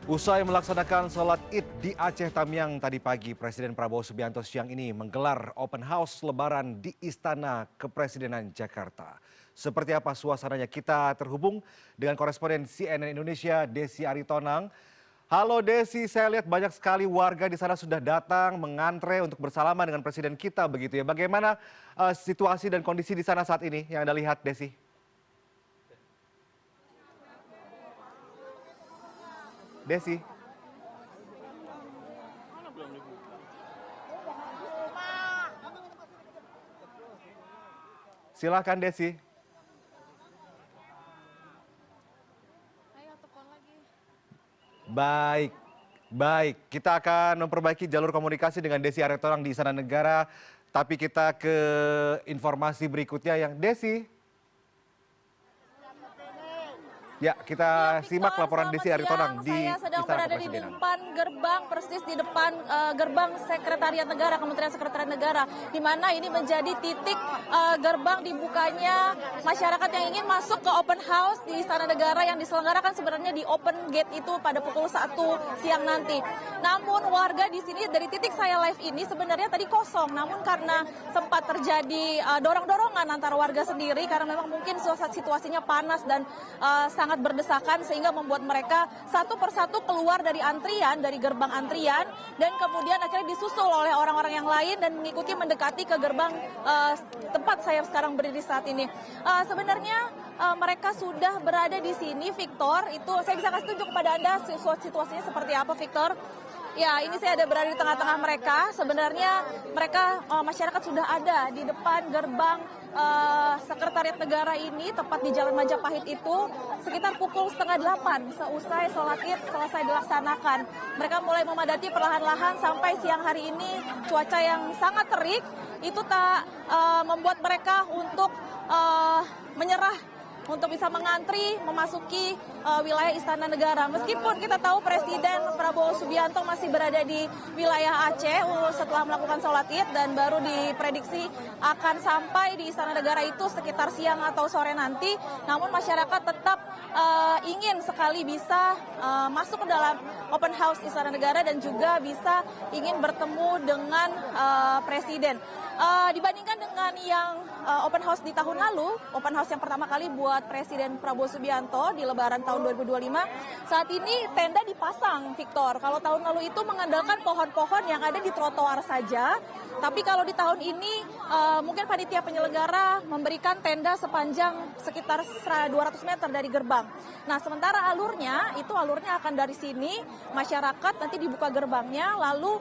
Usai melaksanakan sholat Id di Aceh Tamiang tadi pagi, Presiden Prabowo Subianto siang ini menggelar open house Lebaran di Istana Kepresidenan Jakarta. Seperti apa suasananya? Kita terhubung dengan koresponden CNN Indonesia, Desi Aritonang. Halo Desi, saya lihat banyak sekali warga di sana sudah datang mengantre untuk bersalaman dengan Presiden kita begitu ya. Bagaimana situasi dan kondisi di sana saat ini yang Anda lihat, Desi? Desi. Silakan Desi. Baik, baik. Kita akan memperbaiki jalur komunikasi dengan Desi Aritonang di Istana Negara. Tapi kita ke informasi berikutnya yang Desi. Ya, kita simak laporan Desi Aritonang di Saya sedang Istana berada di Kepresidenan. depan gerbang, persis di depan gerbang Sekretariat Negara, Kementerian Sekretariat Negara, di mana ini menjadi titik gerbang dibukanya masyarakat yang ingin masuk ke open house di Istana Negara yang diselenggarakan sebenarnya di open gate itu pada pukul 1 siang nanti. Namun warga di sini dari titik saya live ini sebenarnya tadi kosong, namun karena sempat terjadi dorong-dorongan antara warga sendiri karena memang mungkin situasinya panas dan sangat berdesakan sehingga membuat mereka satu persatu keluar dari antrian, dari gerbang antrian, dan kemudian akhirnya disusul oleh orang-orang yang lain dan mendekati ke gerbang tempat saya sekarang berdiri saat ini. Sebenarnya mereka sudah berada di sini, Victor. Itu saya bisa kasih tunjuk kepada Anda situasinya seperti apa, Victor. Ya, ini saya ada berada di tengah-tengah mereka. Sebenarnya mereka masyarakat sudah ada di depan gerbang Sekretariat Negara ini, tepat di Jalan Majapahit itu, sekitar pukul 7:30 seusai sholat Id selesai dilaksanakan. Mereka mulai memadati perlahan-lahan sampai siang hari ini cuaca yang sangat terik itu tak membuat mereka untuk menyerah untuk bisa mengantri memasuki wilayah Istana Negara. Meskipun kita tahu Presiden Prabowo Subianto masih berada di wilayah Aceh setelah melakukan sholat Id dan baru diprediksi akan sampai di Istana Negara itu sekitar siang atau sore nanti. Namun masyarakat tetap ingin sekali bisa masuk ke dalam open house Istana Negara dan juga bisa ingin bertemu dengan Presiden. Dibandingkan dengan yang open house di tahun lalu, open house yang pertama kali buat Presiden Prabowo Subianto di Lebaran tahun 2025, saat ini tenda dipasang, Victor. Kalau tahun lalu itu mengandalkan pohon-pohon yang ada di trotoar saja, tapi kalau di tahun ini mungkin panitia penyelenggara memberikan tenda sepanjang sekitar 200 meter dari gerbang. Nah, sementara alurnya akan dari sini, masyarakat nanti dibuka gerbangnya, lalu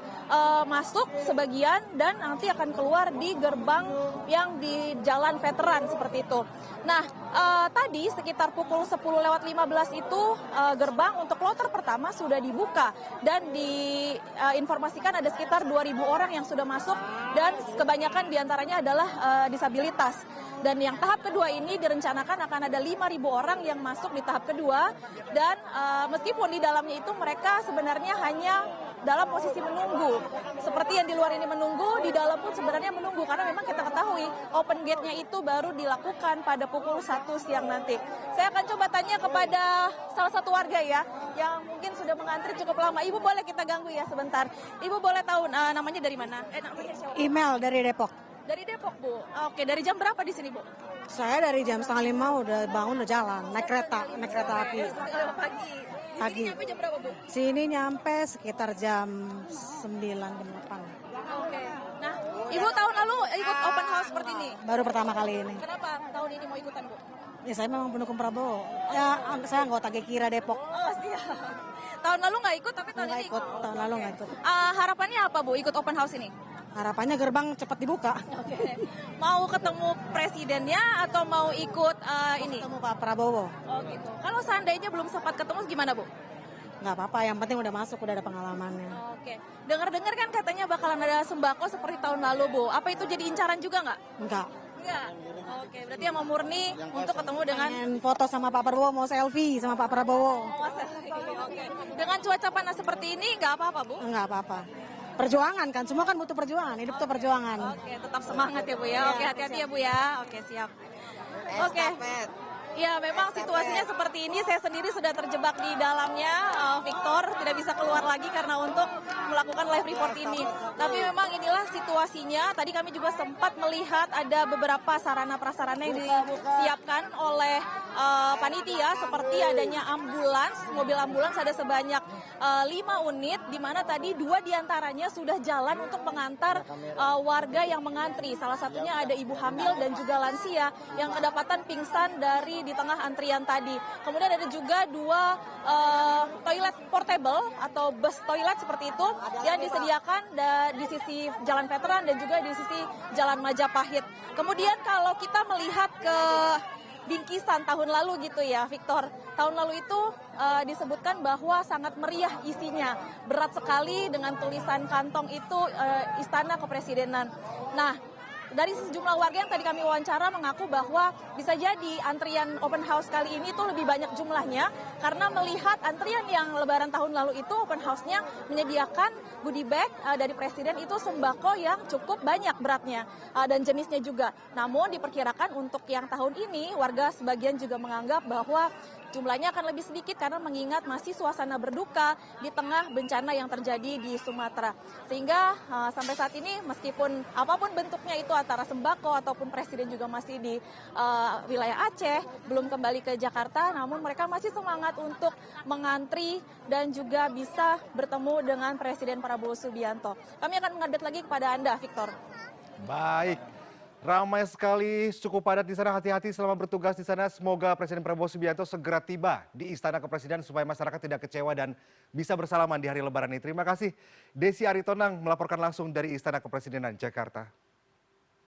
masuk sebagian dan nanti akan keluar di gerbang yang di Jalan Veteran seperti itu. Nah, tadi sekitar pukul 10:15 itu gerbang untuk kloter pertama sudah dibuka dan diinformasikan ada sekitar 2.000 orang yang sudah masuk dan kebanyakan diantaranya adalah disabilitas. Dan yang tahap kedua ini direncanakan akan ada 5.000 orang yang masuk di tahap kedua dan meskipun di dalamnya itu mereka sebenarnya hanya dalam posisi menunggu. Seperti yang di luar ini menunggu, di dalam pun sebenarnya menunggu karena memang kita ketahui open gate-nya itu baru dilakukan pada pukul 1 siang nanti. Saya akan coba tanya kepada salah satu warga ya yang mungkin sudah mengantri cukup lama. Ibu boleh kita ganggu ya sebentar. Ibu boleh tahu namanya dari mana? Namanya siapa? Email dari Depok. Dari Depok, Bu. Oke, dari jam berapa di sini, Bu? Saya dari jam 4:30 udah bangun, udah jalan, naik kereta api. Pagi. Sini nyampe jam berapa, Bu? Sini nyampe sekitar jam 9, jam 8. Oke. Nah, Ibu tahun lalu ikut open house seperti ini? Baru pertama kali ini. Kenapa tahun ini mau ikutan, Bu? Ya saya memang pendukung Prabowo. Ya saya anggota Gekira Depok. Oh, siap. Tahun lalu nggak ikut, tapi tahun ini ikut. Tahun lalu nggak ikut. Harapannya apa, Bu, ikut open house ini? Harapannya gerbang cepat dibuka. Oke. Mau ketemu presidennya atau mau ikut ini? Ketemu Pak Prabowo. Oh gitu. Kalau seandainya belum sempat ketemu gimana, Bu? Nggak apa-apa, yang penting udah masuk, udah ada pengalamannya. Oke. Dengar-dengar kan katanya bakalan ada sembako seperti tahun lalu, Bu. Apa itu jadi incaran juga nggak? Enggak. Enggak. Oke, berarti yang mau murni untuk ketemu dengan Pengen foto sama Pak Prabowo, mau selfie sama Pak Prabowo. Oke. Dengan cuaca panas seperti ini nggak apa-apa, Bu? Enggak apa-apa. Perjuangan kan, semua kan butuh perjuangan, hidup tuh perjuangan. Oke, tetap semangat ya, Bu ya. Oke, hati-hati ya, Bu ya. Oke, siap. Oke. Ya, memang situasinya seperti ini. Saya sendiri sudah terjebak di dalamnya, Victor, tidak bisa keluar lagi karena untuk melakukan live report ini. Tapi memang inilah situasinya. Tadi kami juga sempat melihat ada beberapa sarana prasarana yang disiapkan oleh panitia, seperti adanya ambulans, mobil ambulans ada sebanyak 5 unit, di mana tadi 2 diantaranya sudah jalan untuk mengantar warga yang mengantri. Salah satunya ada ibu hamil dan juga lansia yang kedapatan pingsan di tengah antrian tadi. Kemudian ada juga 2 toilet portable atau bus toilet seperti itu yang disediakan di sisi Jalan Veteran dan juga di sisi Jalan Majapahit. Kemudian kalau kita melihat ke bingkisan tahun lalu gitu ya, Victor. Tahun lalu itu disebutkan bahwa sangat meriah isinya. Berat sekali dengan tulisan kantong itu Istana Kepresidenan. Nah, dari sejumlah warga yang tadi kami wawancara mengaku bahwa bisa jadi antrian open house kali ini itu lebih banyak jumlahnya karena melihat antrian yang lebaran tahun lalu itu open house-nya menyediakan goodie bag dari presiden itu sembako yang cukup banyak beratnya dan jenisnya juga. Namun diperkirakan untuk yang tahun ini warga sebagian juga menganggap bahwa jumlahnya akan lebih sedikit karena mengingat masih suasana berduka di tengah bencana yang terjadi di Sumatera. Sehingga sampai saat ini meskipun apapun bentuknya itu antara sembako ataupun presiden juga masih di wilayah Aceh, belum kembali ke Jakarta, namun mereka masih semangat untuk mengantri dan juga bisa bertemu dengan Presiden Prabowo Subianto. Kami akan mengupdate lagi kepada Anda, Victor. Baik. Ramai sekali, cukup padat di sana. Hati-hati selama bertugas di sana. Semoga Presiden Prabowo Subianto segera tiba di Istana Kepresidenan supaya masyarakat tidak kecewa dan bisa bersalaman di hari Lebaran ini. Terima kasih. Desi Aritonang melaporkan langsung dari Istana Kepresidenan Jakarta.